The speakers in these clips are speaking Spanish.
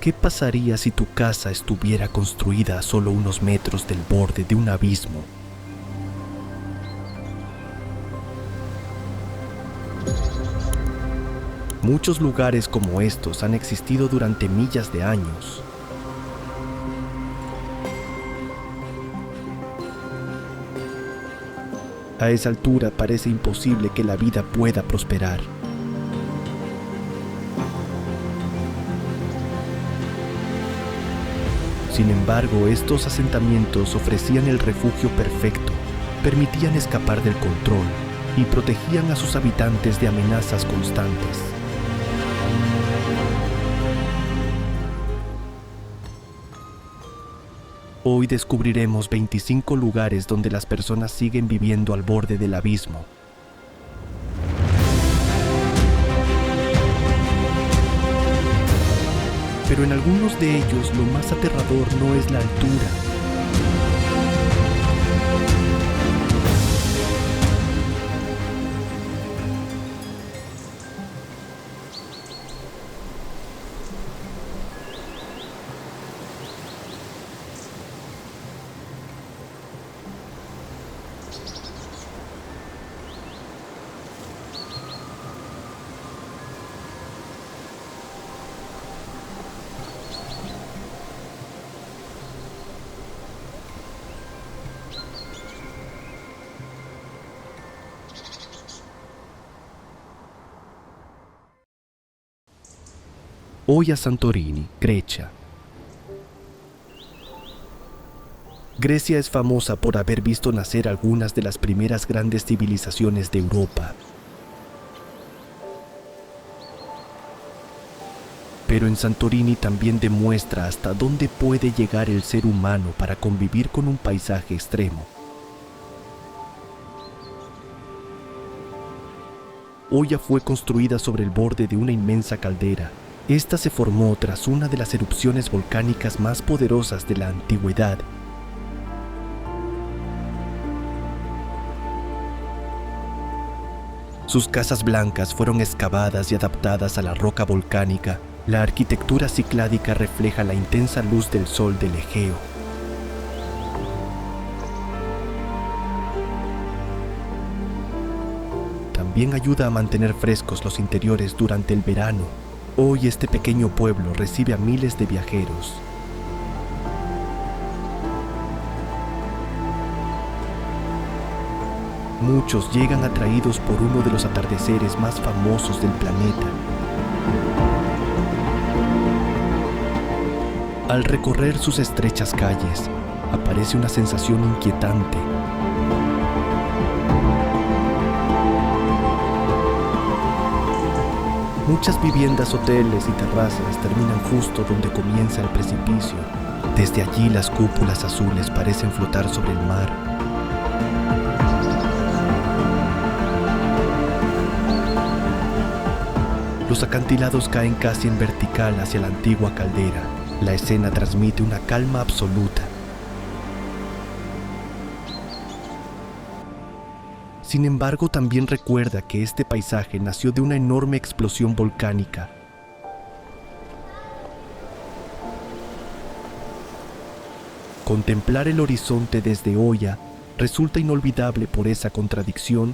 ¿Qué pasaría si tu casa estuviera construida a solo unos metros del borde de un abismo? Muchos lugares como estos han existido durante millas de años. A esa altura parece imposible que la vida pueda prosperar. Sin embargo, estos asentamientos ofrecían el refugio perfecto, permitían escapar del control y protegían a sus habitantes de amenazas constantes. Hoy descubriremos 25 lugares donde las personas siguen viviendo al borde del abismo. Pero en algunos de ellos lo más aterrador no es la altura. Hoy a Santorini, Grecia. Grecia es famosa por haber visto nacer algunas de las primeras grandes civilizaciones de Europa. Pero en Santorini también demuestra hasta dónde puede llegar el ser humano para convivir con un paisaje extremo. Oya fue construida sobre el borde de una inmensa caldera. Esta se formó tras una de las erupciones volcánicas más poderosas de la antigüedad. Sus casas blancas fueron excavadas y adaptadas a la roca volcánica. La arquitectura cicládica refleja la intensa luz del sol del Egeo. También ayuda a mantener frescos los interiores durante el verano. Hoy este pequeño pueblo recibe a miles de viajeros. Muchos llegan atraídos por uno de los atardeceres más famosos del planeta. Al recorrer sus estrechas calles, aparece una sensación inquietante. Muchas viviendas, hoteles y terrazas terminan justo donde comienza el precipicio. Desde allí las cúpulas azules parecen flotar sobre el mar. Los acantilados caen casi en vertical hacia la antigua caldera. La escena transmite una calma absoluta. Sin embargo, también recuerda que este paisaje nació de una enorme explosión volcánica. Contemplar el horizonte desde Oya resulta inolvidable por esa contradicción.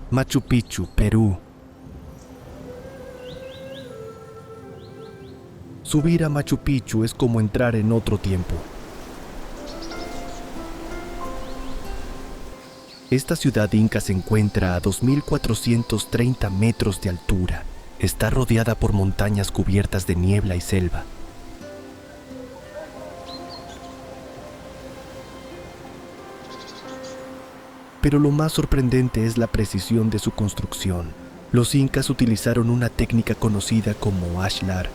Machu Picchu, Perú. Subir a Machu Picchu es como entrar en otro tiempo. Esta ciudad inca se encuentra a 2.430 metros de altura. Está rodeada por montañas cubiertas de niebla y selva. Pero lo más sorprendente es la precisión de su construcción. Los incas utilizaron una técnica conocida como ashlar.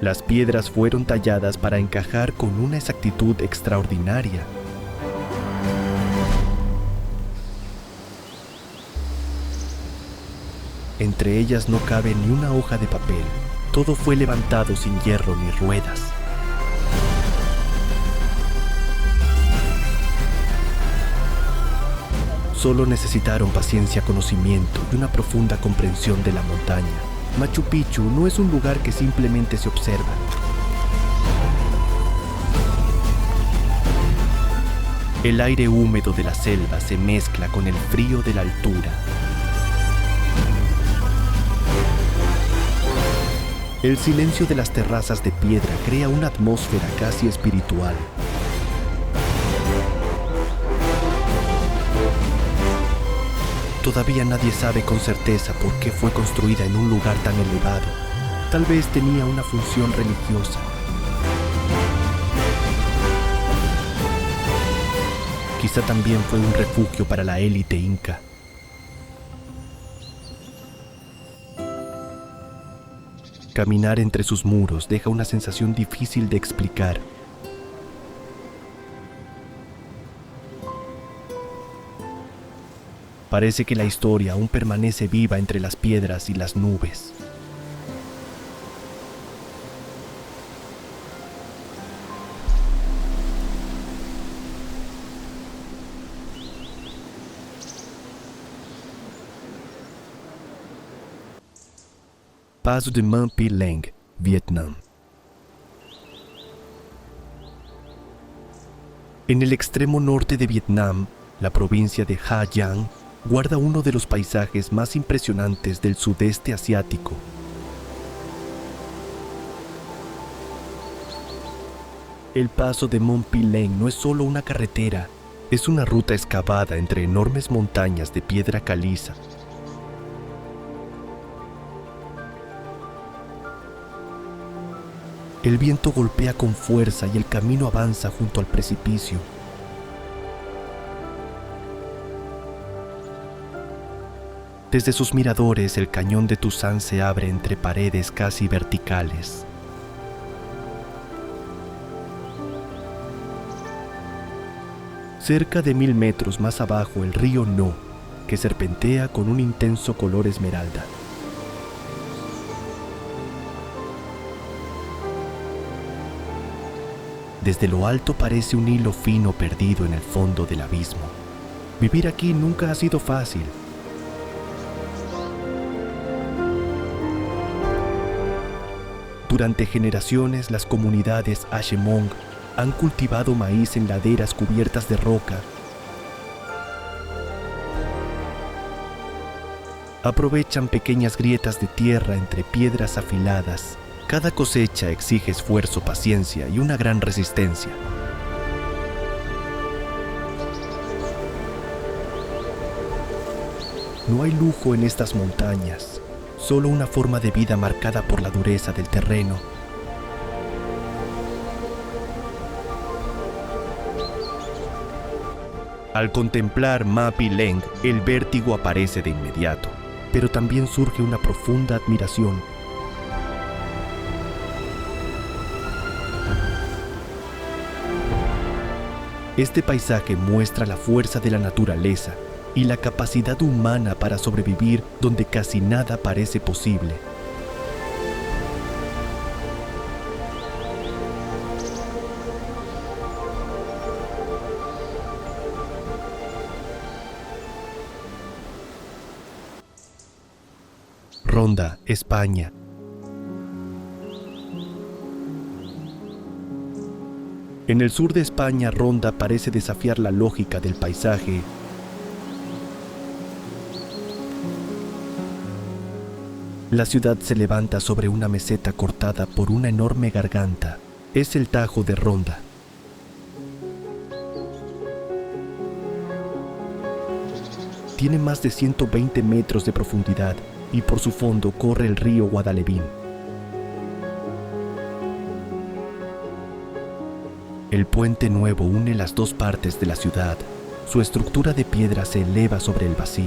Las piedras fueron talladas para encajar con una exactitud extraordinaria. Entre ellas no cabe ni una hoja de papel. Todo fue levantado sin hierro ni ruedas. Solo necesitaron paciencia, conocimiento y una profunda comprensión de la montaña. Machu Picchu no es un lugar que simplemente se observa. El aire húmedo de la selva se mezcla con el frío de la altura. El silencio de las terrazas de piedra crea una atmósfera casi espiritual. Todavía nadie sabe con certeza por qué fue construida en un lugar tan elevado. Tal vez tenía una función religiosa. Quizá también fue un refugio para la élite inca. Caminar entre sus muros deja una sensación difícil de explicar. Parece que la historia aún permanece viva entre las piedras y las nubes. Paso de Mont Pí-Leng, Vietnam. En el extremo norte de Vietnam, la provincia de Ha Giang guarda uno de los paisajes más impresionantes del sudeste asiático. El paso de Mont Pí-Leng no es solo una carretera, es una ruta excavada entre enormes montañas de piedra caliza. El viento golpea con fuerza y el camino avanza junto al precipicio. Desde sus miradores, el cañón de Tuzán se abre entre paredes casi verticales. Cerca de 1000 metros más abajo, el río No, que serpentea con un intenso color esmeralda. Desde lo alto parece un hilo fino perdido en el fondo del abismo. Vivir aquí nunca ha sido fácil. Durante generaciones, las comunidades Hmong han cultivado maíz en laderas cubiertas de roca. Aprovechan pequeñas grietas de tierra entre piedras afiladas. Cada cosecha exige esfuerzo, paciencia y una gran resistencia. No hay lujo en estas montañas, solo una forma de vida marcada por la dureza del terreno. Al contemplar Ma Pí-Leng, el vértigo aparece de inmediato, pero también surge una profunda admiración. Este paisaje muestra la fuerza de la naturaleza y la capacidad humana para sobrevivir donde casi nada parece posible. Ronda, España. En el sur de España, Ronda parece desafiar la lógica del paisaje. La ciudad se levanta sobre una meseta cortada por una enorme garganta. Es el Tajo de Ronda. Tiene más de 120 metros de profundidad y por su fondo corre el río Guadalevín. El puente nuevo une las dos partes de la ciudad. Su estructura de piedra se eleva sobre el vacío.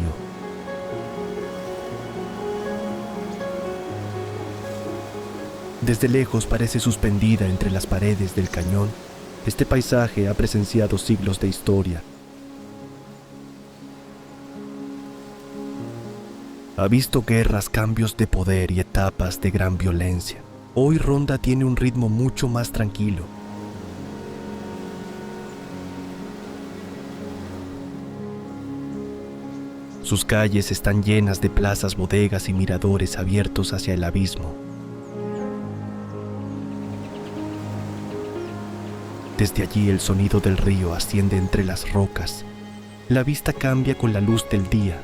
Desde lejos parece suspendida entre las paredes del cañón. Este paisaje ha presenciado siglos de historia. Ha visto guerras, cambios de poder y etapas de gran violencia. Hoy Ronda tiene un ritmo mucho más tranquilo. Sus calles están llenas de plazas, bodegas y miradores abiertos hacia el abismo. Desde allí el sonido del río asciende entre las rocas. La vista cambia con la luz del día.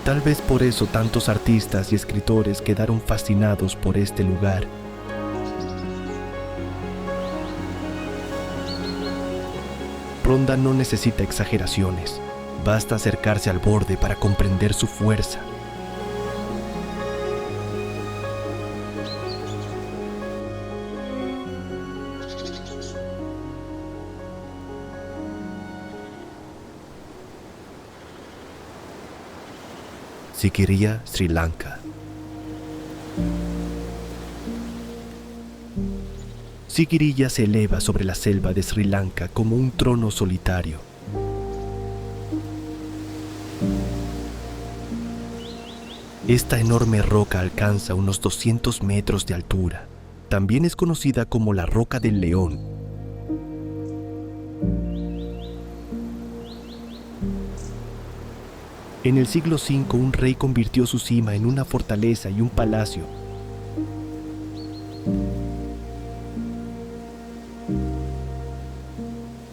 Tal vez por eso tantos artistas y escritores quedaron fascinados por este lugar. Ronda no necesita exageraciones. Basta acercarse al borde para comprender su fuerza. Sigiriya, Sri Lanka. Sigiriya se eleva sobre la selva de Sri Lanka como un trono solitario. Esta enorme roca alcanza unos 200 metros de altura. También es conocida como la Roca del León. En el siglo V, un rey convirtió su cima en una fortaleza y un palacio.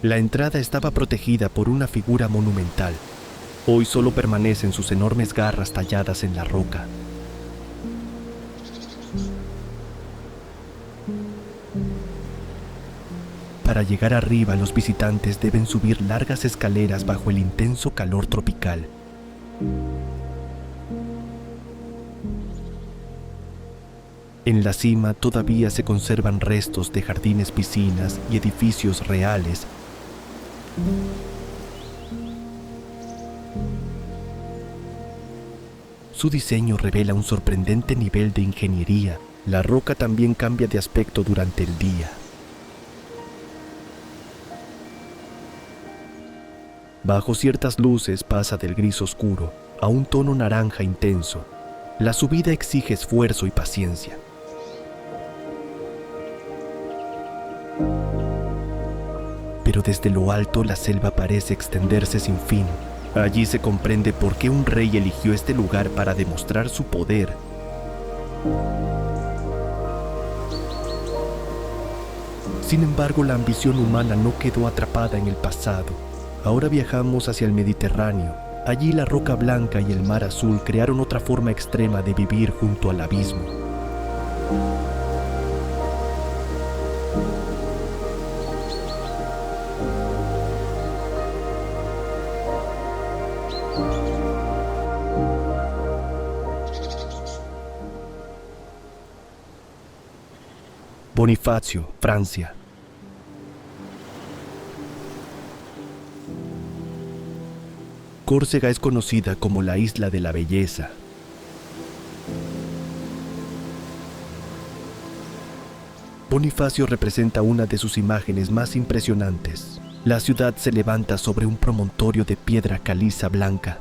La entrada estaba protegida por una figura monumental. Hoy solo permanecen sus enormes garras talladas en la roca. Para llegar arriba, los visitantes deben subir largas escaleras bajo el intenso calor tropical. En la cima todavía se conservan restos de jardines, piscinas y edificios reales. Su diseño revela un sorprendente nivel de ingeniería. La roca también cambia de aspecto durante el día. Bajo ciertas luces pasa del gris oscuro a un tono naranja intenso. La subida exige esfuerzo y paciencia. Pero desde lo alto la selva parece extenderse sin fin. Allí se comprende por qué un rey eligió este lugar para demostrar su poder. Sin embargo, la ambición humana no quedó atrapada en el pasado. Ahora viajamos hacia el Mediterráneo. Allí la roca blanca y el mar azul crearon otra forma extrema de vivir junto al abismo. Bonifacio, Francia. Córcega es conocida como la Isla de la Belleza. Bonifacio representa una de sus imágenes más impresionantes. La ciudad se levanta sobre un promontorio de piedra caliza blanca.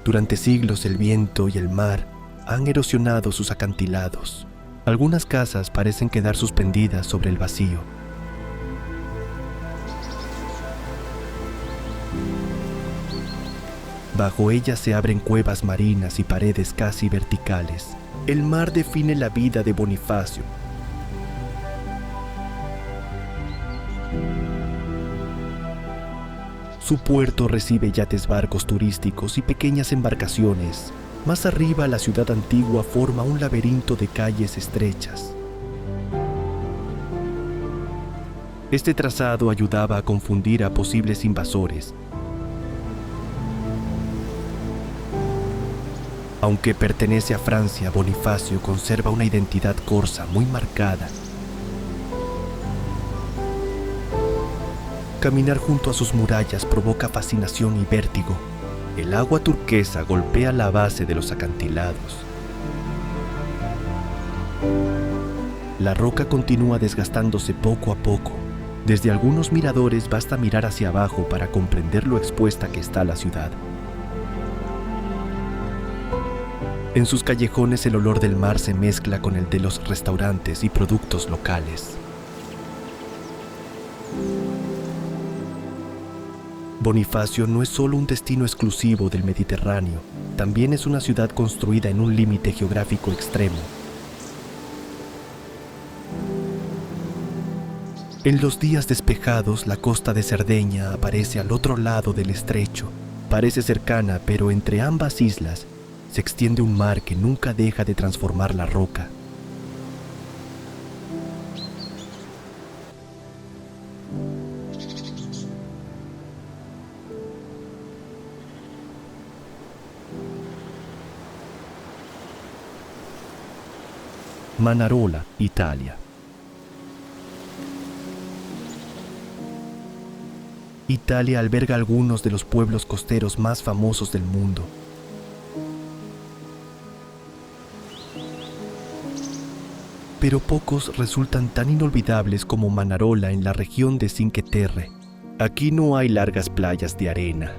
Durante siglos el viento y el mar han erosionado sus acantilados. Algunas casas parecen quedar suspendidas sobre el vacío. Bajo ellas se abren cuevas marinas y paredes casi verticales. El mar define la vida de Bonifacio. Su puerto recibe yates, barcos turísticos y pequeñas embarcaciones. Más arriba, la ciudad antigua forma un laberinto de calles estrechas. Este trazado ayudaba a confundir a posibles invasores. Aunque pertenece a Francia, Bonifacio conserva una identidad corsa muy marcada. Caminar junto a sus murallas provoca fascinación y vértigo. El agua turquesa golpea la base de los acantilados. La roca continúa desgastándose poco a poco. Desde algunos miradores basta mirar hacia abajo para comprender lo expuesta que está la ciudad. En sus callejones el olor del mar se mezcla con el de los restaurantes y productos locales. Bonifacio no es solo un destino exclusivo del Mediterráneo, también es una ciudad construida en un límite geográfico extremo. En los días despejados, la costa de Cerdeña aparece al otro lado del estrecho. Parece cercana, pero entre ambas islas se extiende un mar que nunca deja de transformar la roca. Manarola, Italia. Italia alberga algunos de los pueblos costeros más famosos del mundo. Pero pocos resultan tan inolvidables como Manarola en la región de Cinque Terre. Aquí no hay largas playas de arena.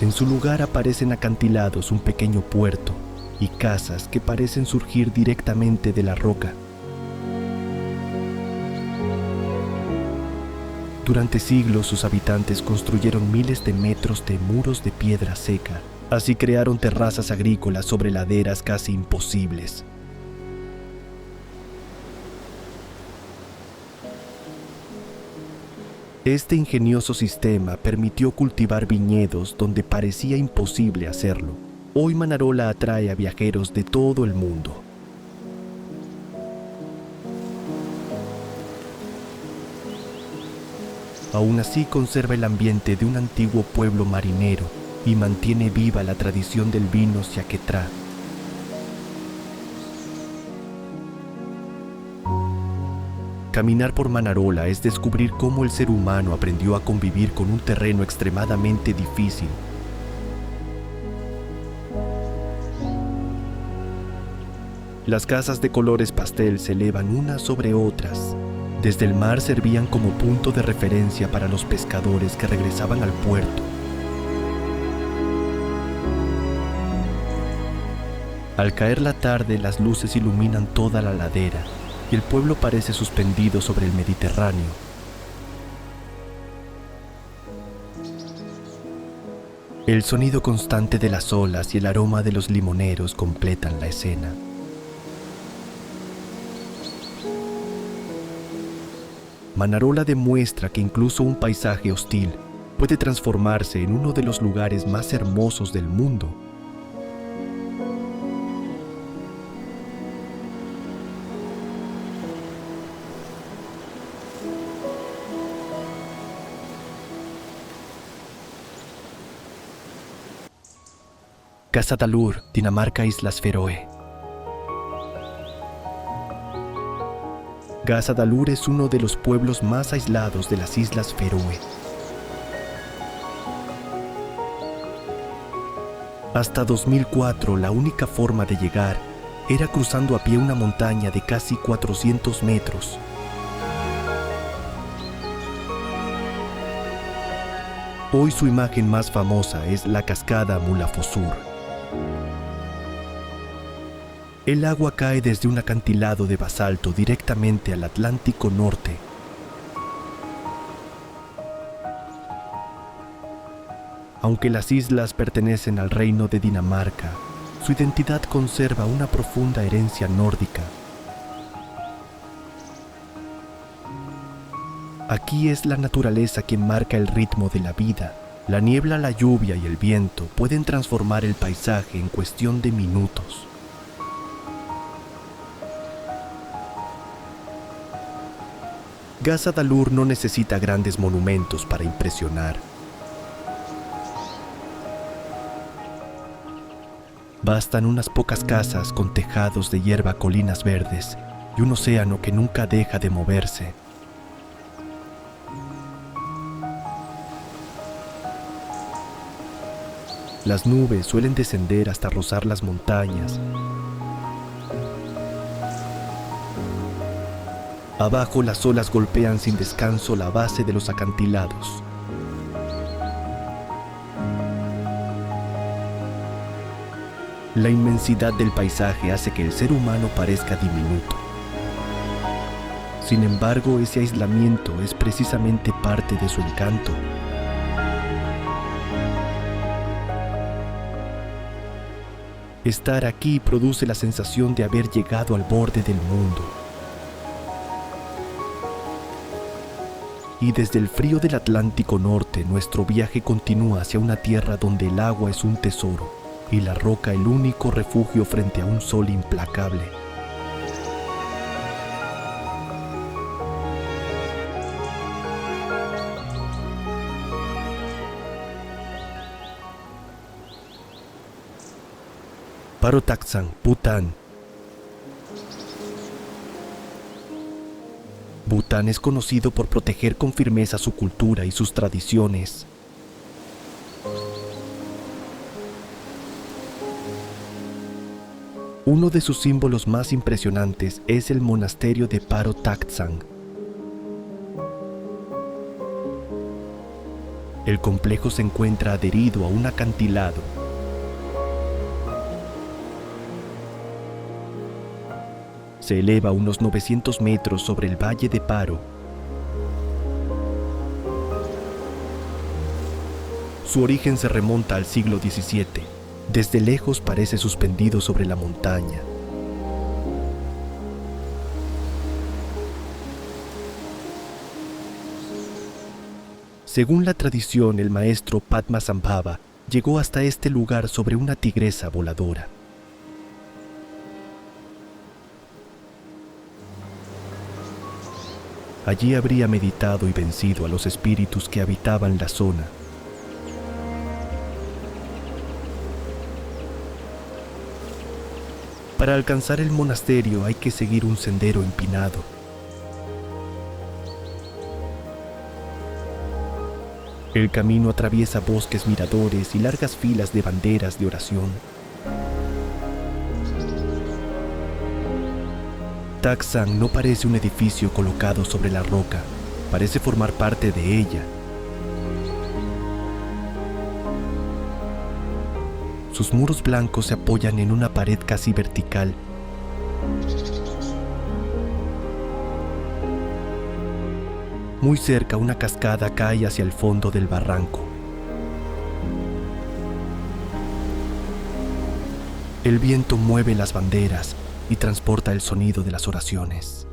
En su lugar aparecen acantilados, un pequeño puerto y casas que parecen surgir directamente de la roca. Durante siglos sus habitantes construyeron miles de metros de muros de piedra seca. Así crearon terrazas agrícolas sobre laderas casi imposibles. Este ingenioso sistema permitió cultivar viñedos donde parecía imposible hacerlo. Hoy Manarola atrae a viajeros de todo el mundo. Aún así conserva el ambiente de un antiguo pueblo marinero y mantiene viva la tradición del vino Sciaquetrà. Caminar por Manarola es descubrir cómo el ser humano aprendió a convivir con un terreno extremadamente difícil. Las casas de colores pastel se elevan unas sobre otras. Desde el mar servían como punto de referencia para los pescadores que regresaban al puerto. Al caer la tarde, las luces iluminan toda la ladera y el pueblo parece suspendido sobre el Mediterráneo. El sonido constante de las olas y el aroma de los limoneros completan la escena. Manarola demuestra que incluso un paisaje hostil puede transformarse en uno de los lugares más hermosos del mundo. Casadalur, Dinamarca, Islas Feroe. Casadalur es uno de los pueblos más aislados de las Islas Feroe. Hasta 2004, la única forma de llegar era cruzando a pie una montaña de casi 400 metros. Hoy su imagen más famosa es la cascada Mulafosur. El agua cae desde un acantilado de basalto directamente al Atlántico Norte. Aunque las islas pertenecen al reino de Dinamarca, su identidad conserva una profunda herencia nórdica. Aquí es la naturaleza quien marca el ritmo de la vida. La niebla, la lluvia y el viento pueden transformar el paisaje en cuestión de minutos. Casadalur no necesita grandes monumentos para impresionar. Bastan unas pocas casas con tejados de hierba, colinas verdes y un océano que nunca deja de moverse. Las nubes suelen descender hasta rozar las montañas. Abajo las olas golpean sin descanso la base de los acantilados. La inmensidad del paisaje hace que el ser humano parezca diminuto. Sin embargo, ese aislamiento es precisamente parte de su encanto. Estar aquí produce la sensación de haber llegado al borde del mundo. Y desde el frío del Atlántico Norte, nuestro viaje continúa hacia una tierra donde el agua es un tesoro y la roca el único refugio frente a un sol implacable. Paro Taksang, Bután. Bután es conocido por proteger con firmeza su cultura y sus tradiciones. Uno de sus símbolos más impresionantes es el monasterio de Paro Taksang. El complejo se encuentra adherido a un acantilado. Se eleva unos 900 metros sobre el valle de Paro. Su origen se remonta al siglo XVII. Desde lejos parece suspendido sobre la montaña. Según la tradición, el maestro Padmasambhava llegó hasta este lugar sobre una tigresa voladora. Allí habría meditado y vencido a los espíritus que habitaban la zona. Para alcanzar el monasterio hay que seguir un sendero empinado. El camino atraviesa bosques miradores y largas filas de banderas de oración. Taksang no parece un edificio colocado sobre la roca, parece formar parte de ella. Sus muros blancos se apoyan en una pared casi vertical. Muy cerca, una cascada cae hacia el fondo del barranco. El viento mueve las banderas y transporta el sonido de las oraciones.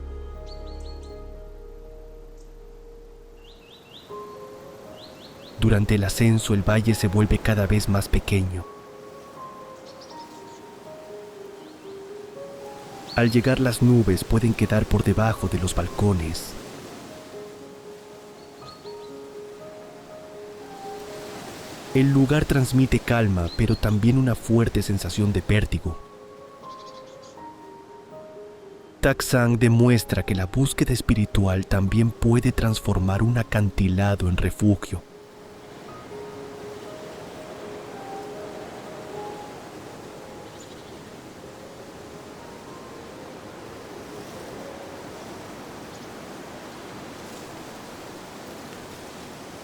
Durante el ascenso, el valle se vuelve cada vez más pequeño. Al llegar, las nubes pueden quedar por debajo de los balcones. El lugar transmite calma, pero también una fuerte sensación de vértigo. Taksang demuestra que la búsqueda espiritual también puede transformar un acantilado en refugio.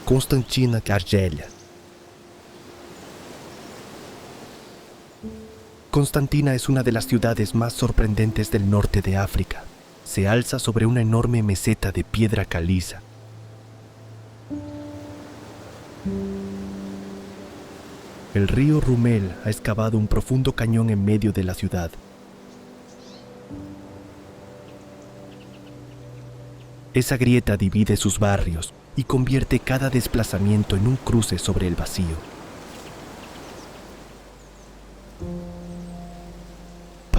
Constantina Argelia. Constantina es una de las ciudades más sorprendentes del norte de África. Se alza sobre una enorme meseta de piedra caliza. El río Rumel ha excavado un profundo cañón en medio de la ciudad. Esa grieta divide sus barrios y convierte cada desplazamiento en un cruce sobre el vacío.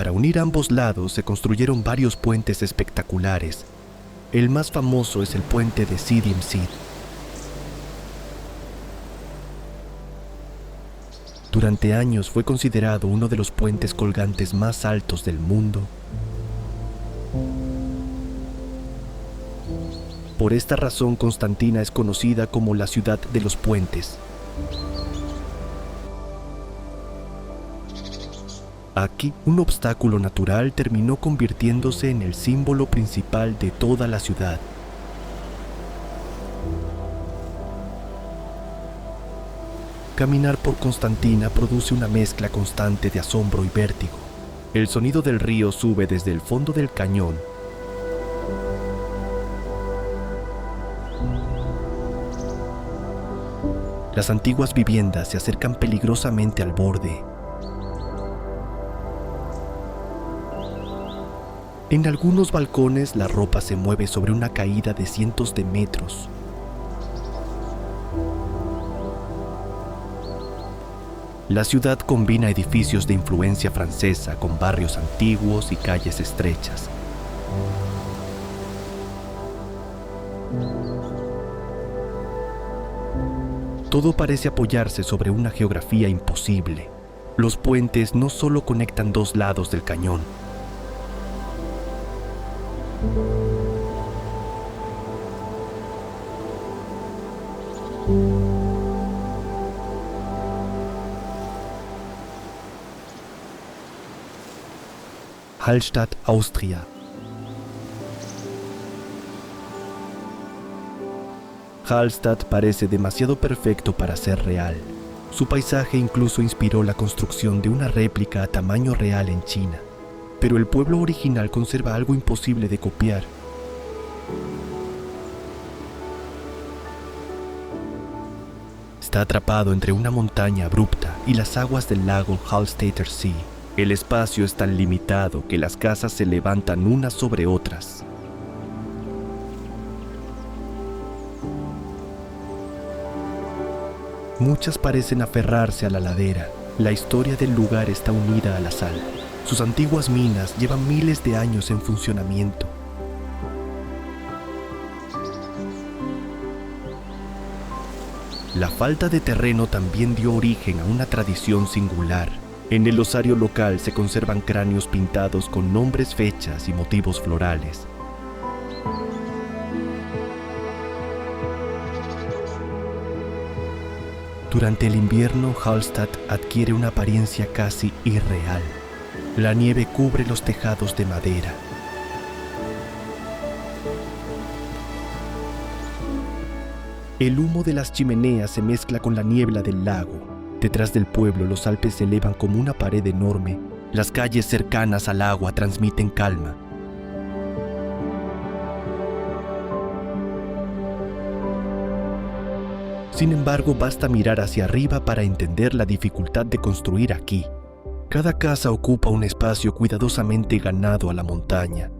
Para unir ambos lados se construyeron varios puentes espectaculares. El más famoso es el puente de Sidim Sid. Durante años fue considerado uno de los puentes colgantes más altos del mundo. Por esta razón, Constantina es conocida como la ciudad de los puentes. Aquí, un obstáculo natural terminó convirtiéndose en el símbolo principal de toda la ciudad. Caminar por Constantina produce una mezcla constante de asombro y vértigo. El sonido del río sube desde el fondo del cañón. Las antiguas viviendas se acercan peligrosamente al borde. En algunos balcones la ropa se mueve sobre una caída de cientos de metros. La ciudad combina edificios de influencia francesa con barrios antiguos y calles estrechas. Todo parece apoyarse sobre una geografía imposible. Los puentes no solo conectan dos lados del cañón. Hallstatt, Austria. Hallstatt parece demasiado perfecto para ser real. Su paisaje incluso inspiró la construcción de una réplica a tamaño real en China. Pero el pueblo original conserva algo imposible de copiar. Está atrapado entre una montaña abrupta y las aguas del lago Hallstätter See. El espacio es tan limitado que las casas se levantan unas sobre otras. Muchas parecen aferrarse a la ladera. La historia del lugar está unida a la sal. Sus antiguas minas llevan miles de años en funcionamiento. La falta de terreno también dio origen a una tradición singular. En el osario local se conservan cráneos pintados con nombres, fechas y motivos florales. Durante el invierno, Hallstatt adquiere una apariencia casi irreal. La nieve cubre los tejados de madera. El humo de las chimeneas se mezcla con la niebla del lago. Detrás del pueblo, los Alpes se elevan como una pared enorme. Las calles cercanas al agua transmiten calma. Sin embargo, basta mirar hacia arriba para entender la dificultad de construir aquí. Cada casa ocupa un espacio cuidadosamente ganado a la montaña.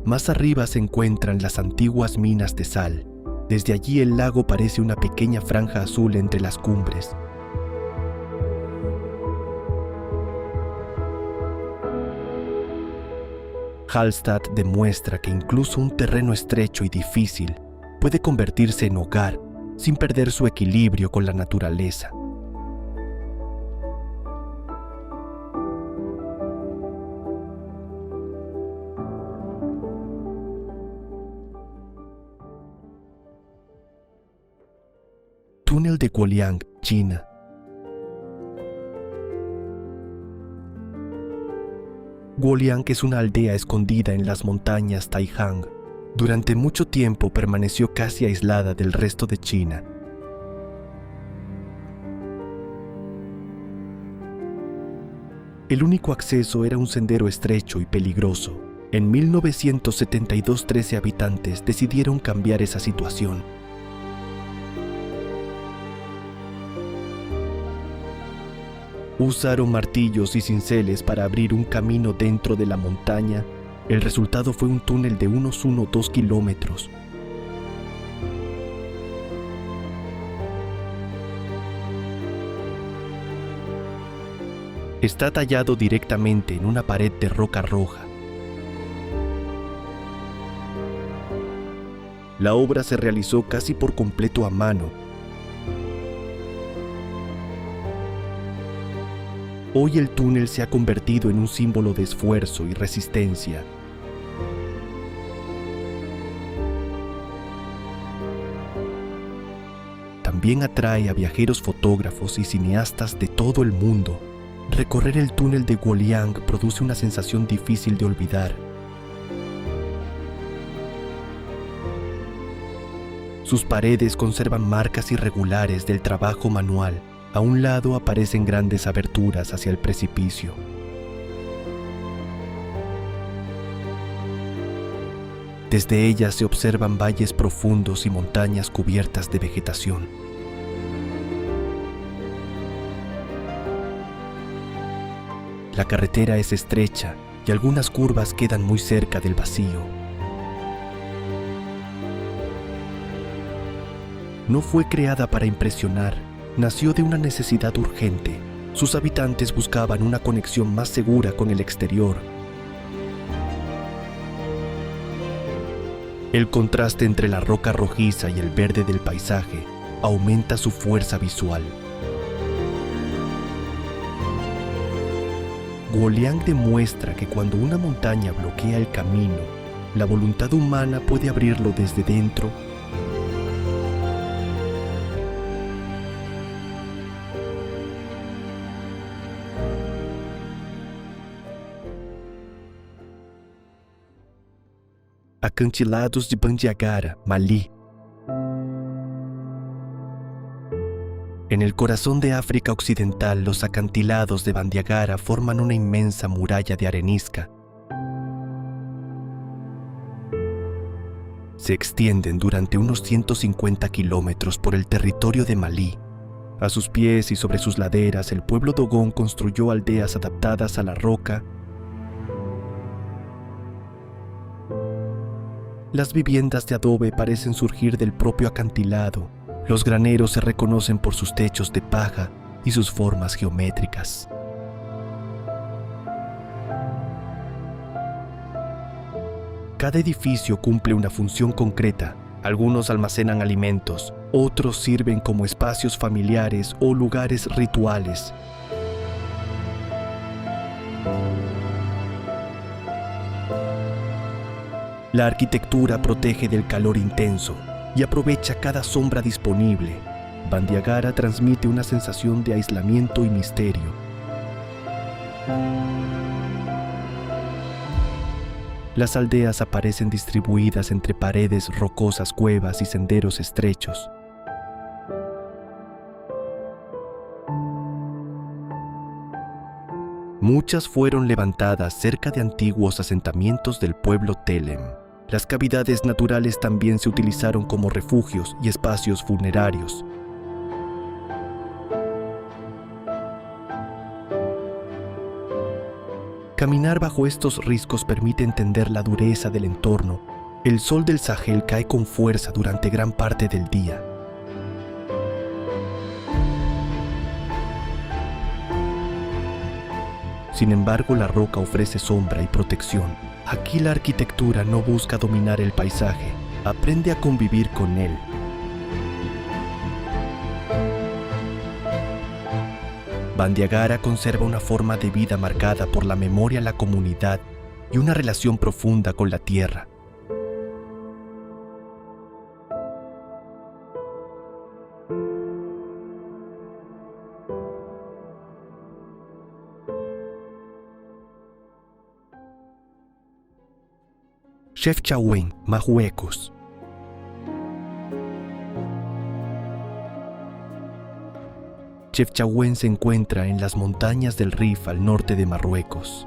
Más arriba se encuentran las antiguas minas de sal. Desde allí el lago parece una pequeña franja azul entre las cumbres. Hallstatt demuestra que incluso un terreno estrecho y difícil puede convertirse en hogar sin perder su equilibrio con la naturaleza. Túnel de Guoliang, China. Guoliang es una aldea escondida en las montañas Taihang. Durante mucho tiempo permaneció casi aislada del resto de China. El único acceso era un sendero estrecho y peligroso. En 1972, 13 habitantes decidieron cambiar esa situación. Usaron martillos y cinceles para abrir un camino dentro de la montaña. El resultado fue un túnel de unos 2 kilómetros. Está tallado directamente en una pared de roca roja. La obra se realizó casi por completo a mano. Hoy el túnel se ha convertido en un símbolo de esfuerzo y resistencia. también atrae a viajeros fotógrafos y cineastas de todo el mundo. Recorrer el túnel de Guoliang produce una sensación difícil de olvidar. Sus paredes conservan marcas irregulares del trabajo manual. A un lado aparecen grandes aberturas hacia el precipicio. Desde ellas se observan valles profundos y montañas cubiertas de vegetación. La carretera es estrecha y algunas curvas quedan muy cerca del vacío. No fue creada para impresionar, nació de una necesidad urgente. Sus habitantes buscaban una conexión más segura con el exterior. El contraste entre la roca rojiza y el verde del paisaje aumenta su fuerza visual. Guoliang demuestra que cuando una montaña bloquea el camino, la voluntad humana puede abrirlo desde dentro. Acantilados de Bandiagara, Malí. En el corazón de África Occidental, los acantilados de Bandiagara forman una inmensa muralla de arenisca. Se extienden durante unos 150 kilómetros por el territorio de Malí. A sus pies y sobre sus laderas, el pueblo Dogon construyó aldeas adaptadas a la roca. Las viviendas de adobe parecen surgir del propio acantilado. Los graneros se reconocen por sus techos de paja y sus formas geométricas. Cada edificio cumple una función concreta. Algunos almacenan alimentos, otros sirven como espacios familiares o lugares rituales. La arquitectura protege del calor intenso y aprovecha cada sombra disponible. Bandiagara transmite una sensación de aislamiento y misterio. Las aldeas aparecen distribuidas entre paredes rocosas, cuevas y senderos estrechos. Muchas fueron levantadas cerca de antiguos asentamientos del pueblo Telem. Las cavidades naturales también se utilizaron como refugios y espacios funerarios. Caminar bajo estos riscos permite entender la dureza del entorno. El sol del Sahel cae con fuerza durante gran parte del día. Sin embargo, la roca ofrece sombra y protección. Aquí la arquitectura no busca dominar el paisaje, aprende a convivir con él. Bandiagara conserva una forma de vida marcada por la memoria a la comunidad y una relación profunda con la tierra. Chefchaouen, Marruecos. Chefchaouen se encuentra en las montañas del Rif al norte de Marruecos.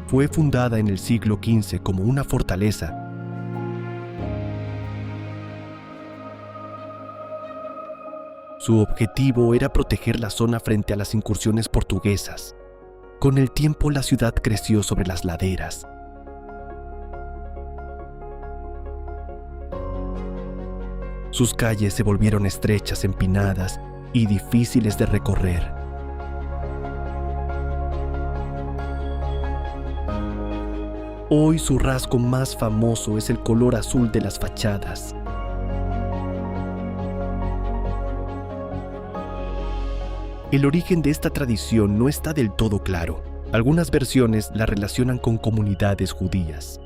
Fue fundada en el siglo XV como una fortaleza. Su objetivo era proteger la zona frente a las incursiones portuguesas. Con el tiempo, la ciudad creció sobre las laderas. Sus calles se volvieron estrechas, empinadas y difíciles de recorrer. Hoy su rasgo más famoso es el color azul de las fachadas. El origen de esta tradición no está del todo claro. Algunas versiones la relacionan con comunidades judías.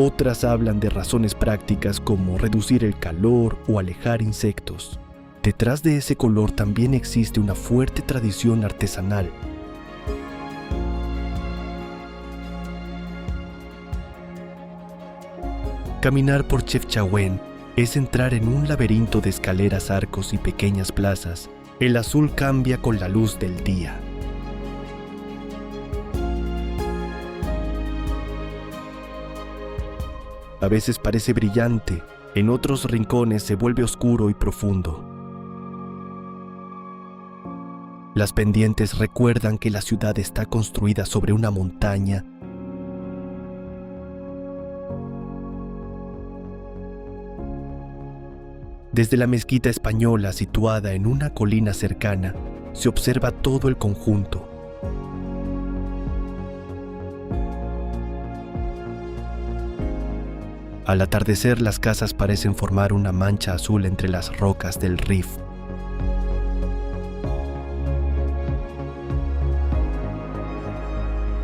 Otras hablan de razones prácticas como reducir el calor o alejar insectos. Detrás de ese color también existe una fuerte tradición artesanal. Caminar por Chefchaouen es entrar en un laberinto de escaleras, arcos y pequeñas plazas. El azul cambia con la luz del día. A veces parece brillante, en otros rincones se vuelve oscuro y profundo. Las pendientes recuerdan que la ciudad está construida sobre una montaña Desde la mezquita española situada en una colina cercana, se observa todo el conjunto. Al atardecer, las casas parecen formar una mancha azul entre las rocas del Rif.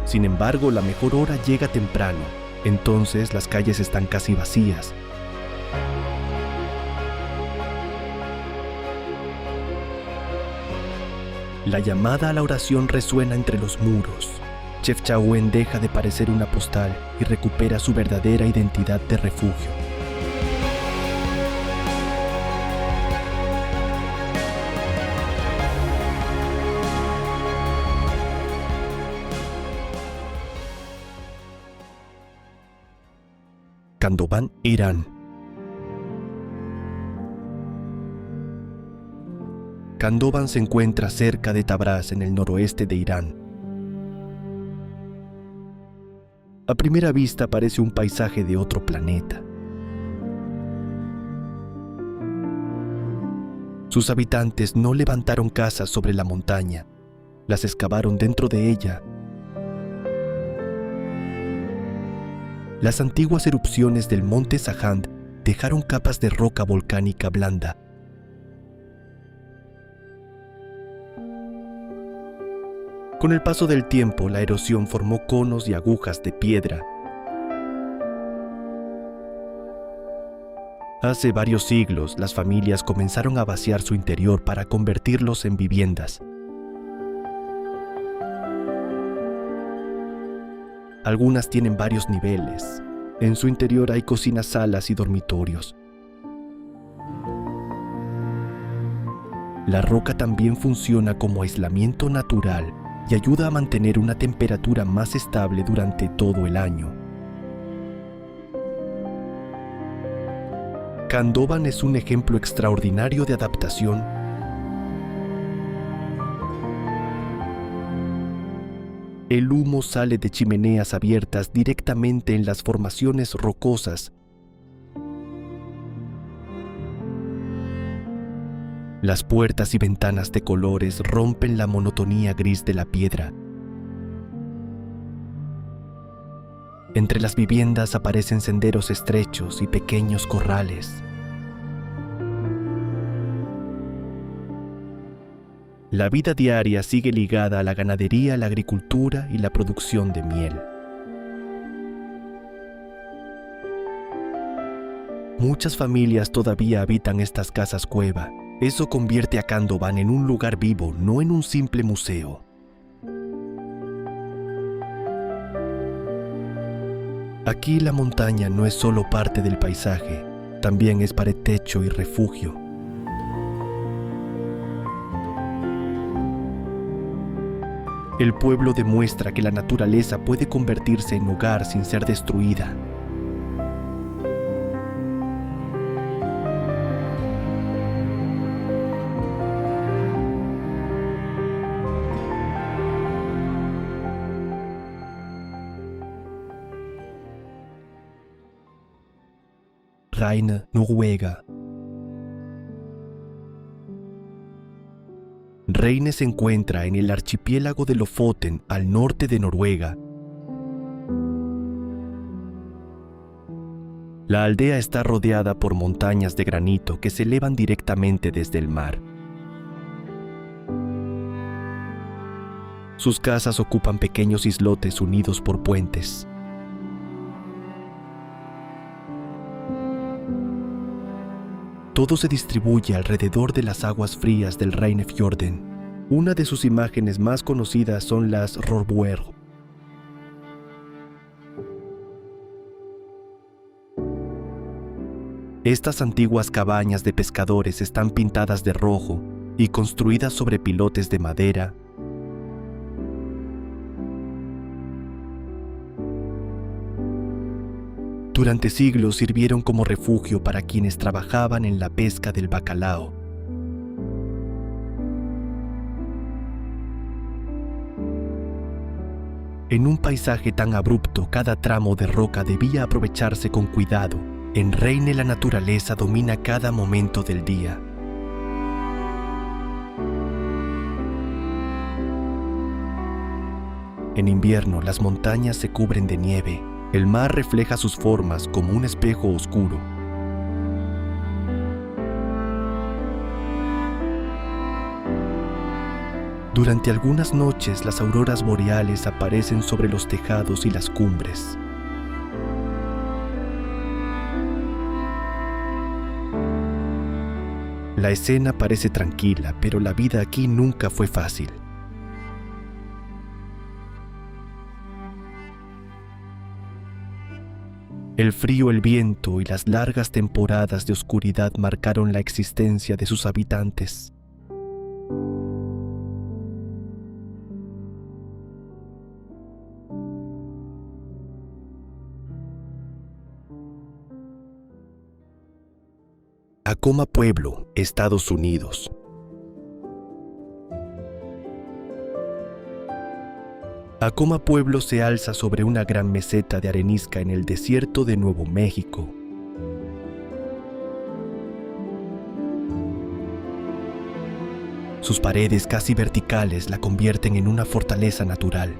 Sin embargo, la mejor hora llega temprano. Entonces las calles están casi vacías. La llamada a la oración resuena entre los muros. Chefchaouen deja de parecer una postal y recupera su verdadera identidad de refugio. Kandován, Irán. Kandován se encuentra cerca de Tabriz, en el noroeste de Irán. A primera vista parece un paisaje de otro planeta. Sus habitantes no levantaron casas sobre la montaña, las excavaron dentro de ella. Las antiguas erupciones del monte Sahand dejaron capas de roca volcánica blanda. Con el paso del tiempo, la erosión formó conos y agujas de piedra. Hace varios siglos, las familias comenzaron a vaciar su interior para convertirlos en viviendas. Algunas tienen varios niveles. En su interior hay cocinas, salas y dormitorios. La roca también funciona como aislamiento natural y ayuda a mantener una temperatura más estable durante todo el año. Kandován es un ejemplo extraordinario de adaptación. El humo sale de chimeneas abiertas directamente en las formaciones rocosas. Las puertas y ventanas de colores rompen la monotonía gris de la piedra. Entre las viviendas aparecen senderos estrechos y pequeños corrales. La vida diaria sigue ligada a la ganadería, la agricultura y la producción de miel. Muchas familias todavía habitan estas casas cueva. Eso convierte a Kandován en un lugar vivo, no en un simple museo. Aquí la montaña no es solo parte del paisaje, también es pared-techo y refugio. El pueblo demuestra que la naturaleza puede convertirse en hogar sin ser destruida. Reine, Noruega. Reine se encuentra en el archipiélago de Lofoten, al norte de Noruega. La aldea está rodeada por montañas de granito que se elevan directamente desde el mar. Sus casas ocupan pequeños islotes unidos por puentes. Todo se distribuye alrededor de las aguas frías del Reinefjorden. Una de sus imágenes más conocidas son las Rorbuer. Estas antiguas cabañas de pescadores están pintadas de rojo y construidas sobre pilotes de madera. Durante siglos sirvieron como refugio para quienes trabajaban en la pesca del bacalao. En un paisaje tan abrupto, cada tramo de roca debía aprovecharse con cuidado. En Reine la naturaleza domina cada momento del día. En invierno, las montañas se cubren de nieve. El mar refleja sus formas como un espejo oscuro. Durante algunas noches, las auroras boreales aparecen sobre los tejados y las cumbres. La escena parece tranquila, pero la vida aquí nunca fue fácil. El frío, el viento y las largas temporadas de oscuridad marcaron la existencia de sus habitantes. Acoma Pueblo, Estados Unidos. Acoma Pueblo se alza sobre una gran meseta de arenisca en el desierto de Nuevo México. Sus paredes casi verticales la convierten en una fortaleza natural.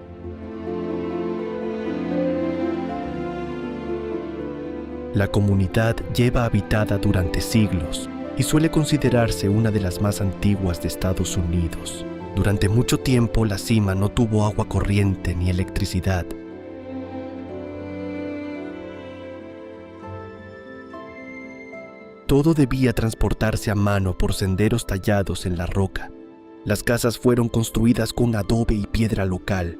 La comunidad lleva habitada durante siglos y suele considerarse una de las más antiguas de Estados Unidos. Durante mucho tiempo la cima no tuvo agua corriente ni electricidad. Todo debía transportarse a mano por senderos tallados en la roca. Las casas fueron construidas con adobe y piedra local.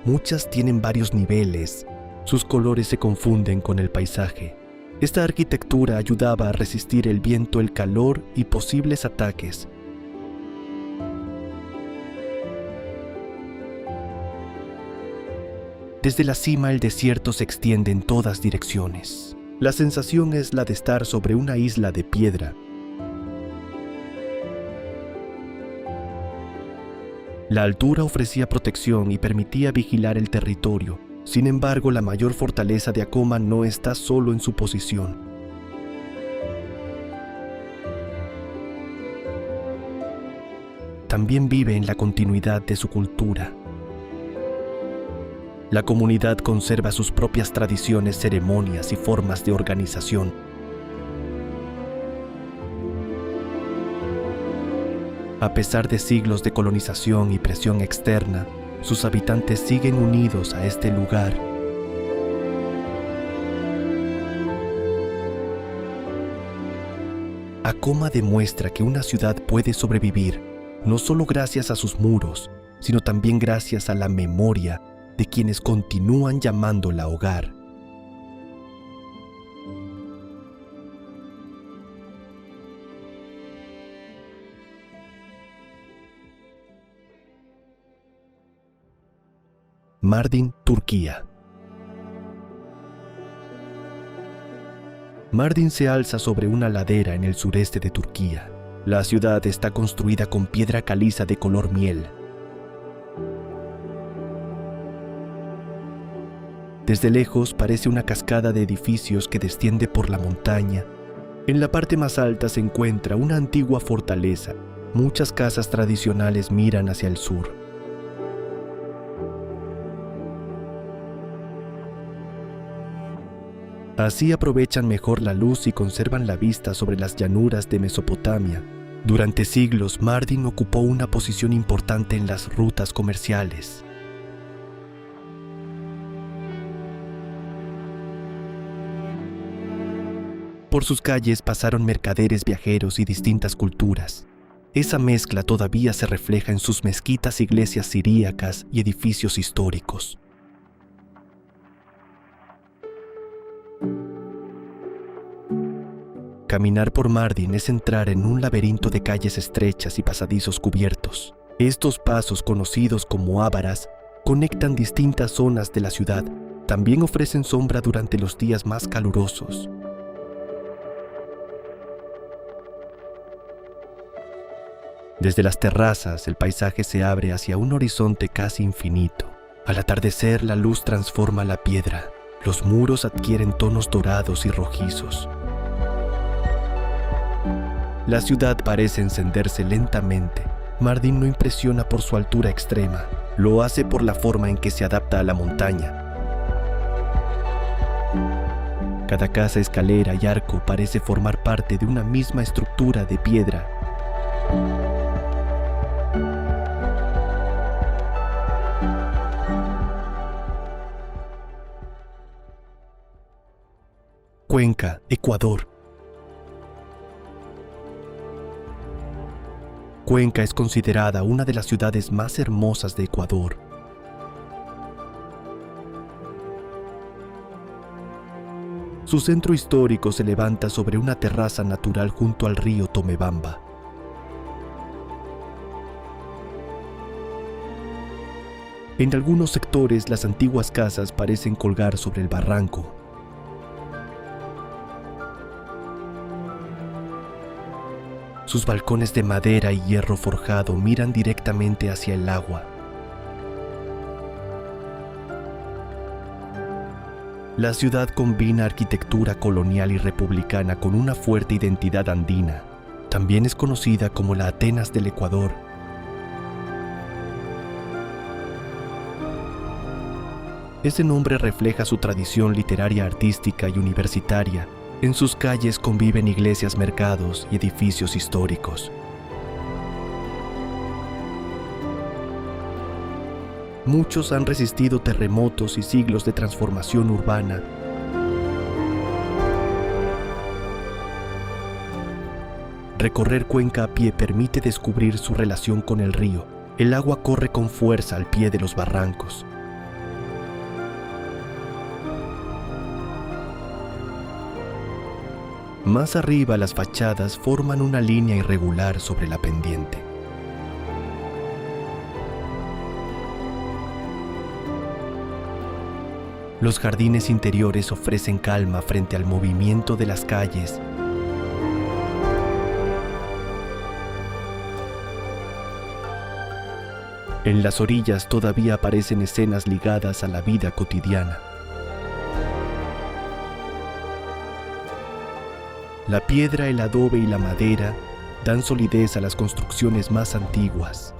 Muchas tienen varios niveles. Sus colores se confunden con el paisaje. Esta arquitectura ayudaba a resistir el viento, el calor y posibles ataques. Desde la cima el desierto se extiende en todas direcciones. La sensación es la de estar sobre una isla de piedra. La altura ofrecía protección y permitía vigilar el territorio. Sin embargo, la mayor fortaleza de Acoma no está solo en su posición. También vive en la continuidad de su cultura. La comunidad conserva sus propias tradiciones, ceremonias y formas de organización. A pesar de siglos de colonización y presión externa, sus habitantes siguen unidos a este lugar. Acoma demuestra que una ciudad puede sobrevivir no solo gracias a sus muros, sino también gracias a la memoria de quienes continúan llamándola hogar. Mardin, Turquía. Mardin se alza sobre una ladera en el sureste de Turquía. La ciudad está construida con piedra caliza de color miel. Desde lejos parece una cascada de edificios que desciende por la montaña. En la parte más alta se encuentra una antigua fortaleza. Muchas casas tradicionales miran hacia el sur. Así aprovechan mejor la luz y conservan la vista sobre las llanuras de Mesopotamia. Durante siglos, Mardin ocupó una posición importante en las rutas comerciales. Por sus calles pasaron mercaderes viajeros y distintas culturas. Esa mezcla todavía se refleja en sus mezquitas, iglesias siríacas y edificios históricos. Caminar por Mardin es entrar en un laberinto de calles estrechas y pasadizos cubiertos. Estos pasos, conocidos como ávaras, conectan distintas zonas de la ciudad. También ofrecen sombra durante los días más calurosos. Desde las terrazas, el paisaje se abre hacia un horizonte casi infinito. Al atardecer, la luz transforma la piedra. Los muros adquieren tonos dorados y rojizos. La ciudad parece encenderse lentamente. Mardin no impresiona por su altura extrema. Lo hace por la forma en que se adapta a la montaña. Cada casa, escalera y arco parece formar parte de una misma estructura de piedra. Cuenca, Ecuador. Cuenca es considerada una de las ciudades más hermosas de Ecuador. Su centro histórico se levanta sobre una terraza natural junto al río Tomebamba. En algunos sectores, las antiguas casas parecen colgar sobre el barranco. Sus balcones de madera y hierro forjado miran directamente hacia el agua. La ciudad combina arquitectura colonial y republicana con una fuerte identidad andina. También es conocida como la Atenas del Ecuador. Ese nombre refleja su tradición literaria, artística y universitaria. En sus calles conviven iglesias, mercados y edificios históricos. Muchos han resistido terremotos y siglos de transformación urbana. Recorrer Cuenca a pie permite descubrir su relación con el río. El agua corre con fuerza al pie de los barrancos. Más arriba, las fachadas forman una línea irregular sobre la pendiente. Los jardines interiores ofrecen calma frente al movimiento de las calles. En las orillas todavía aparecen escenas ligadas a la vida cotidiana. La piedra, el adobe y la madera dan solidez a las construcciones más antiguas.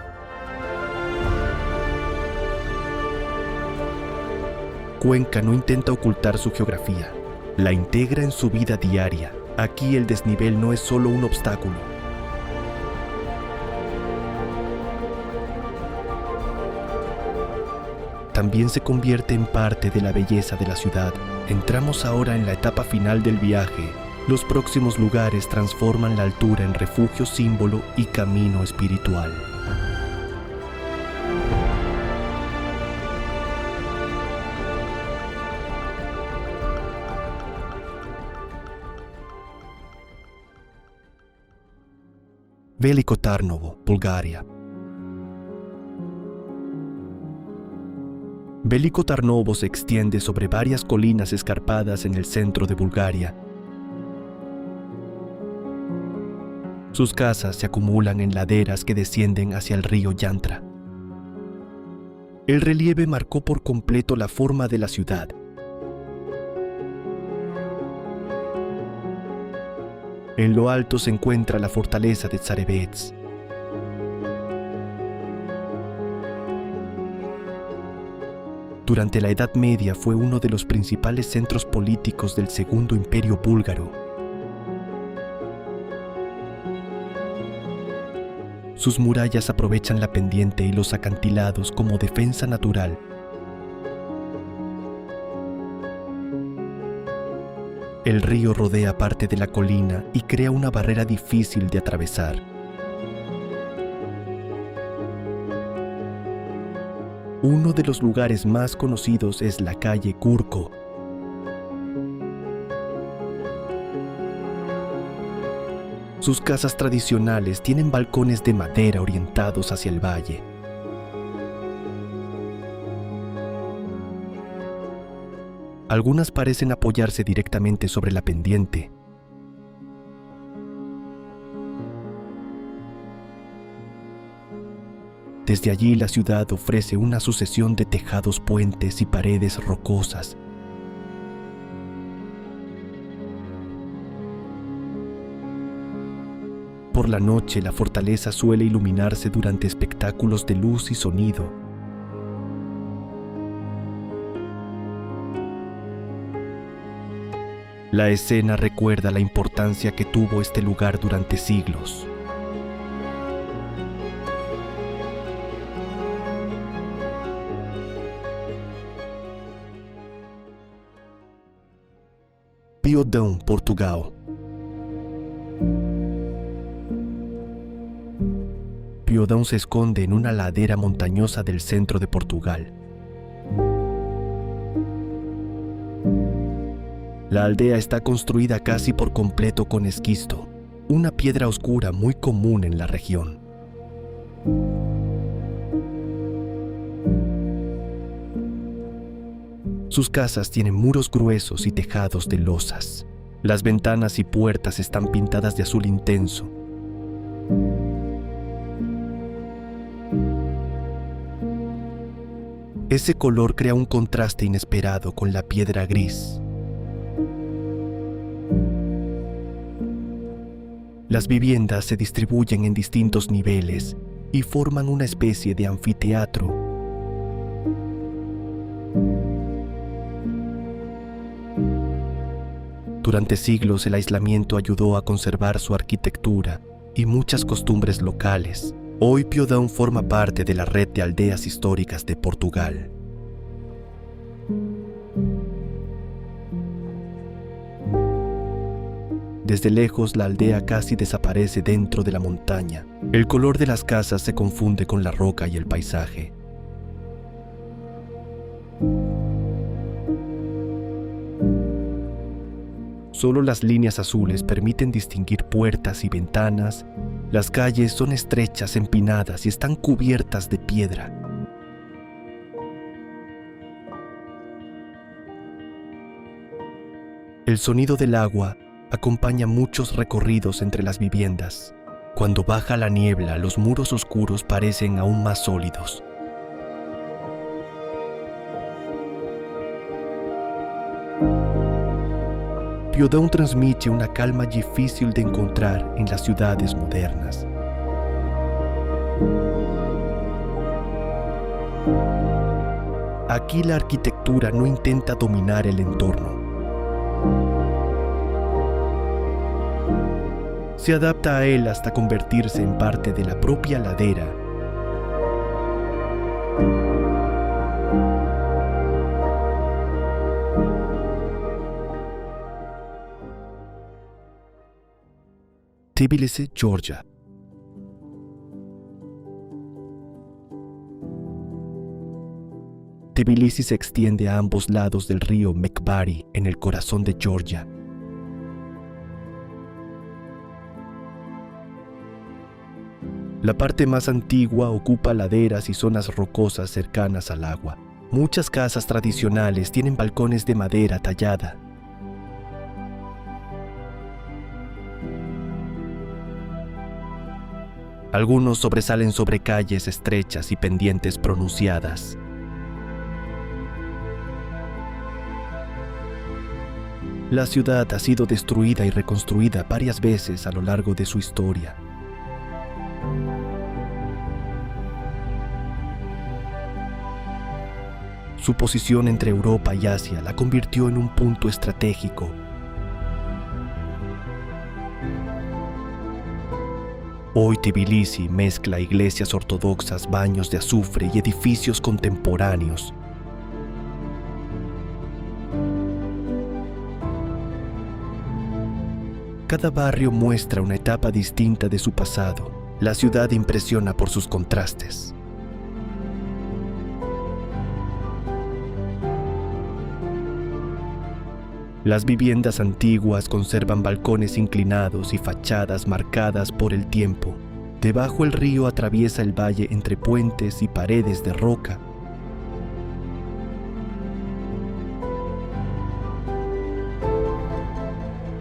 Cuenca no intenta ocultar su geografía, la integra en su vida diaria. Aquí el desnivel no es solo un obstáculo. También se convierte en parte de la belleza de la ciudad. Entramos ahora en la etapa final del viaje. Los próximos lugares transforman la altura en refugio, símbolo y camino espiritual. Veliko Tarnovo, Bulgaria. Veliko Tarnovo se extiende sobre varias colinas escarpadas en el centro de Bulgaria. Sus casas se acumulan en laderas que descienden hacia el río Yantra. El relieve marcó por completo la forma de la ciudad. En lo alto se encuentra la fortaleza de Tsarevets. Durante la Edad Media fue uno de los principales centros políticos del Segundo Imperio Búlgaro. Sus murallas aprovechan la pendiente y los acantilados como defensa natural. El río rodea parte de la colina y crea una barrera difícil de atravesar. Uno de los lugares más conocidos es la calle Curco. Sus casas tradicionales tienen balcones de madera orientados hacia el valle. Algunas parecen apoyarse directamente sobre la pendiente. Desde allí la ciudad ofrece una sucesión de tejados, puentes y paredes rocosas. Por la noche, la fortaleza suele iluminarse durante espectáculos de luz y sonido. La escena recuerda la importancia que tuvo este lugar durante siglos. Piodão, Portugal. Piodão se esconde en una ladera montañosa del centro de Portugal. La aldea está construida casi por completo con esquisto, una piedra oscura muy común en la región. Sus casas tienen muros gruesos y tejados de losas. Las ventanas y puertas están pintadas de azul intenso. Ese color crea un contraste inesperado con la piedra gris. Las viviendas se distribuyen en distintos niveles y forman una especie de anfiteatro. Durante siglos el aislamiento ayudó a conservar su arquitectura y muchas costumbres locales. Hoy Piodão forma parte de la red de aldeas históricas de Portugal. Desde lejos la aldea casi desaparece dentro de la montaña. El color de las casas se confunde con la roca y el paisaje. Solo las líneas azules permiten distinguir puertas y ventanas. Las calles son estrechas, empinadas y están cubiertas de piedra. El sonido del agua acompaña muchos recorridos entre las viviendas. Cuando baja la niebla, los muros oscuros parecen aún más sólidos. Piodão transmite una calma difícil de encontrar en las ciudades modernas. Aquí la arquitectura no intenta dominar el entorno. Se adapta a él hasta convertirse en parte de la propia ladera. Tbilisi, Georgia. Tbilisi se extiende a ambos lados del río Mekbari en el corazón de Georgia. La parte más antigua ocupa laderas y zonas rocosas cercanas al agua. Muchas casas tradicionales tienen balcones de madera tallada. Algunos sobresalen sobre calles estrechas y pendientes pronunciadas. La ciudad ha sido destruida y reconstruida varias veces a lo largo de su historia. Su posición entre Europa y Asia la convirtió en un punto estratégico. Hoy Tbilisi mezcla iglesias ortodoxas, baños de azufre y edificios contemporáneos. Cada barrio muestra una etapa distinta de su pasado. La ciudad impresiona por sus contrastes. Las viviendas antiguas conservan balcones inclinados y fachadas marcadas por el tiempo. Debajo el río atraviesa el valle entre puentes y paredes de roca.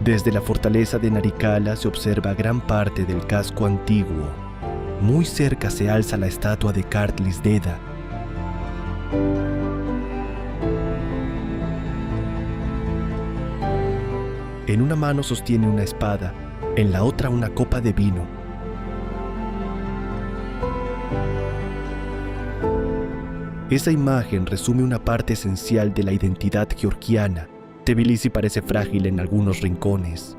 Desde la fortaleza de Naricala se observa gran parte del casco antiguo. Muy cerca se alza la estatua de Cartlis Deda. En una mano sostiene una espada, en la otra una copa de vino. Esa imagen resume una parte esencial de la identidad georgiana. Tbilisi parece frágil en algunos rincones.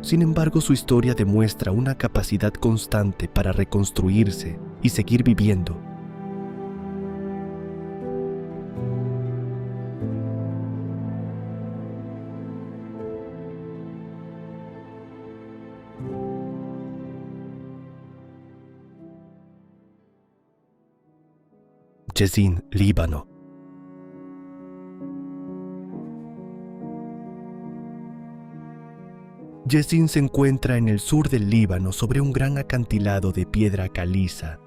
Sin embargo, su historia demuestra una capacidad constante para reconstruirse y seguir viviendo. Jezin, Líbano. Jezin se encuentra en el sur del Líbano sobre un gran acantilado de piedra caliza.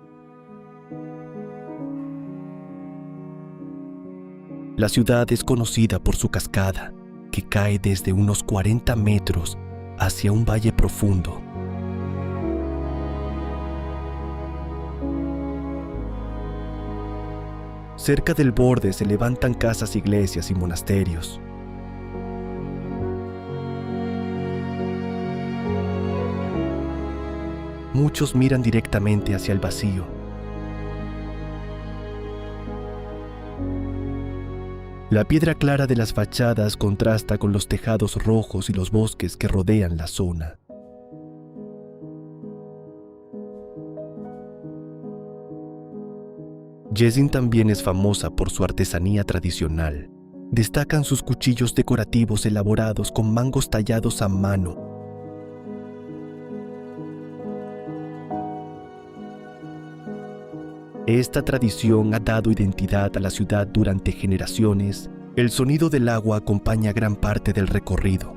La ciudad es conocida por su cascada, que cae desde unos 40 metros hacia un valle profundo. Cerca del borde se levantan casas, iglesias y monasterios. Muchos miran directamente hacia el vacío. La piedra clara de las fachadas contrasta con los tejados rojos y los bosques que rodean la zona. Jezin también es famosa por su artesanía tradicional. Destacan sus cuchillos decorativos elaborados con mangos tallados a mano. Esta tradición ha dado identidad a la ciudad durante generaciones. El sonido del agua acompaña gran parte del recorrido.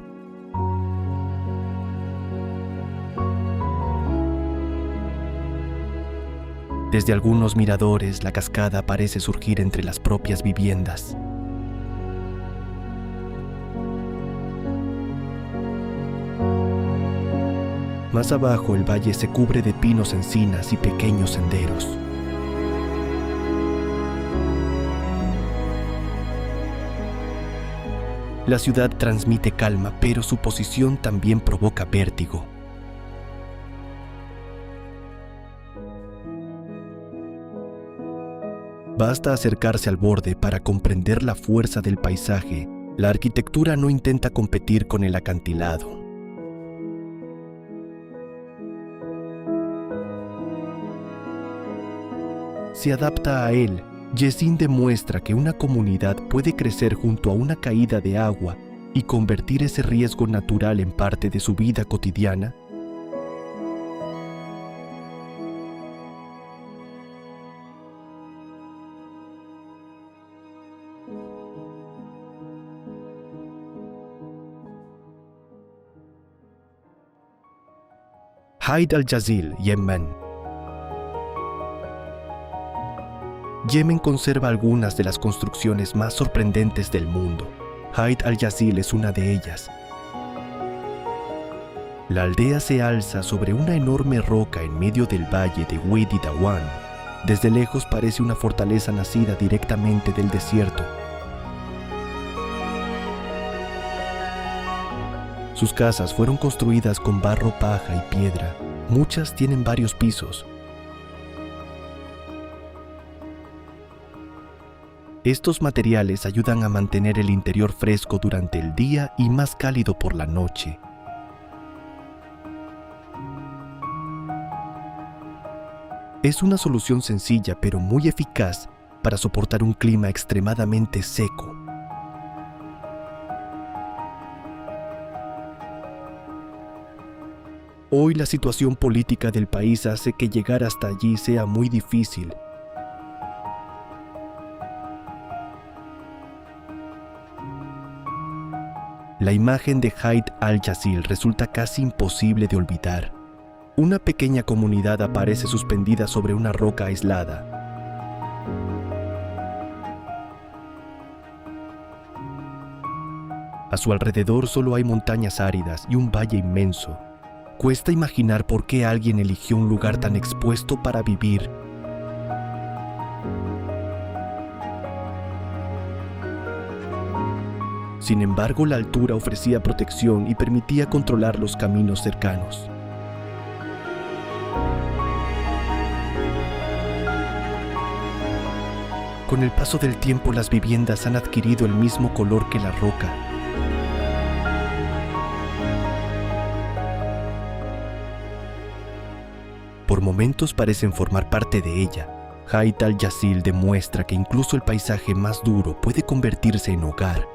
Desde algunos miradores, la cascada parece surgir entre las propias viviendas. Más abajo, el valle se cubre de pinos, encinas y pequeños senderos. La ciudad transmite calma, pero su posición también provoca vértigo. Basta acercarse al borde para comprender la fuerza del paisaje. La arquitectura no intenta competir con el acantilado. Se adapta a él. Jezin demuestra que una comunidad puede crecer junto a una caída de agua y convertir ese riesgo natural en parte de su vida cotidiana. Haid al-Jazil, Yemen. Yemen conserva algunas de las construcciones más sorprendentes del mundo. Haid al-Jazil es una de ellas. La aldea se alza sobre una enorme roca en medio del valle de Wadi Dawan. Desde lejos parece una fortaleza nacida directamente del desierto. Sus casas fueron construidas con barro, paja y piedra. Muchas tienen varios pisos. Estos materiales ayudan a mantener el interior fresco durante el día y más cálido por la noche. Es una solución sencilla pero muy eficaz para soportar un clima extremadamente seco. Hoy la situación política del país hace que llegar hasta allí sea muy difícil. La imagen de Hayt al-Yazil resulta casi imposible de olvidar. Una pequeña comunidad aparece suspendida sobre una roca aislada. A su alrededor solo hay montañas áridas y un valle inmenso. Cuesta imaginar por qué alguien eligió un lugar tan expuesto para vivir. Sin embargo, la altura ofrecía protección y permitía controlar los caminos cercanos. Con el paso del tiempo, las viviendas han adquirido el mismo color que la roca. Por momentos parecen formar parte de ella. Hayt al-Yazil demuestra que incluso el paisaje más duro puede convertirse en hogar.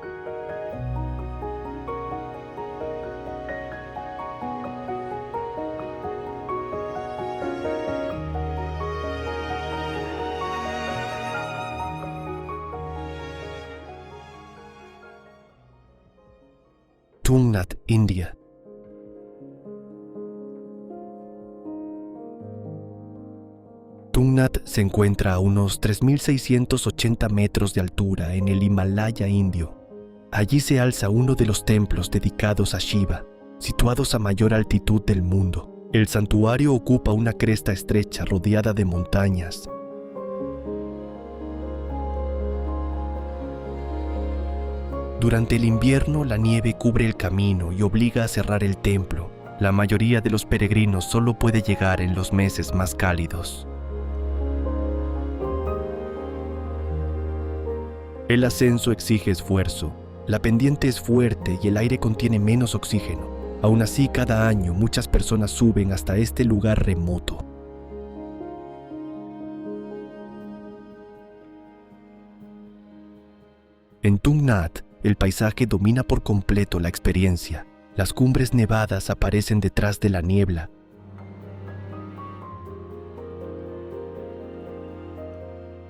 Tungnath, India. Tungnath se encuentra a unos 3.680 metros de altura en el Himalaya indio. Allí se alza uno de los templos dedicados a Shiva, situados a mayor altitud del mundo. El santuario ocupa una cresta estrecha rodeada de montañas. Durante el invierno, la nieve cubre el camino y obliga a cerrar el templo. La mayoría de los peregrinos solo puede llegar en los meses más cálidos. El ascenso exige esfuerzo. La pendiente es fuerte y el aire contiene menos oxígeno. Aún así, cada año muchas personas suben hasta este lugar remoto. En Tungnath, el paisaje domina por completo la experiencia. Las cumbres nevadas aparecen detrás de la niebla.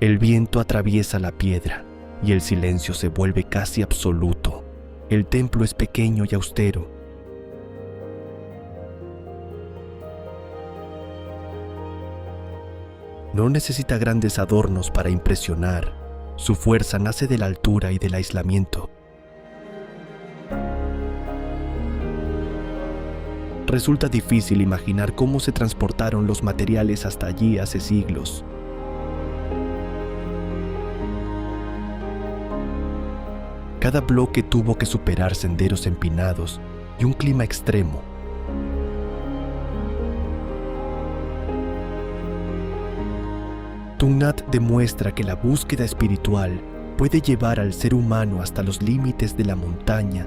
El viento atraviesa la piedra y el silencio se vuelve casi absoluto. El templo es pequeño y austero. No necesita grandes adornos para impresionar. Su fuerza nace de la altura y del aislamiento. Resulta difícil imaginar cómo se transportaron los materiales hasta allí hace siglos. Cada bloque tuvo que superar senderos empinados y un clima extremo. Tungnath demuestra que la búsqueda espiritual puede llevar al ser humano hasta los límites de la montaña